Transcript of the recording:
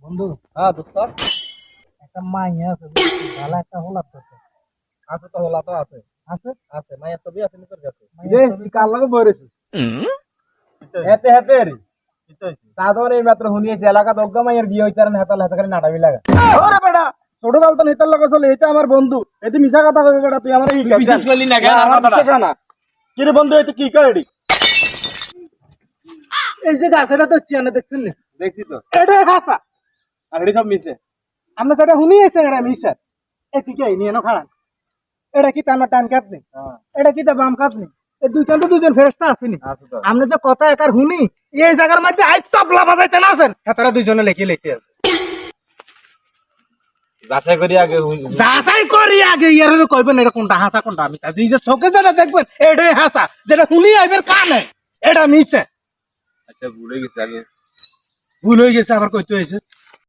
বন্ধু হ্যাঁ দোস্ত একটা মাইয়া আছে ভালো একটা হলাপ করছে আছে তো হলা তো আছে আছে আছে মায়ের ছবি আছে নিতর কাছে মাইয়ার ছবি কার লাগে বইরেছ হেতে হেতে রে সাধন এই মাত্র শুনিয়েছে এলাকা দগ্গা মায়ের বিয়ে হইতে আর হেতাল হেতা খালি নাটাবি লাগা ওরে বেটা ছোট কাল তো নেতার লগে চলে এটা আমার বন্ধু এতে মিছা কথা কইবে বেটা তুই আমার বিশ্বাস করলি না কেন আমার কথাটা? বিশ্বাস হয় না কি রে বন্ধু এটা কি কইড়ি এই যে গাছটা তো চিয়ানে দেখছেন নি দেখছি তো এটা হাসা আর এটি সব মিছে আমরা যেটা শুনি এসে এটা মিছা এ ঠিক আছে নিয়ে না খাড়া এটা কি টানা টান কাটনি এটা কি তা বাম কাটনি এই দুইজন তো দুজন ফেরেশতা আসেনি আছে তো আমরা যে কথা একার শুনি এই জায়গার মধ্যে আই তবলা বাজাইতে না আছেন তারা দুইজনে লেখি লেখি আছে যাচাই করি আগে যাচাই করি আগে ইয়ারে কইবেন এটা কোনটা হাসা কোনটা মিছা এই যে চোখে যেটা দেখবেন এটাই হাসা যেটা শুনি আইবেন কানে এটা মিছা আচ্ছা ভুলে গেছি আগে ভুল হয়ে গেছে আবার কইতে হয়েছে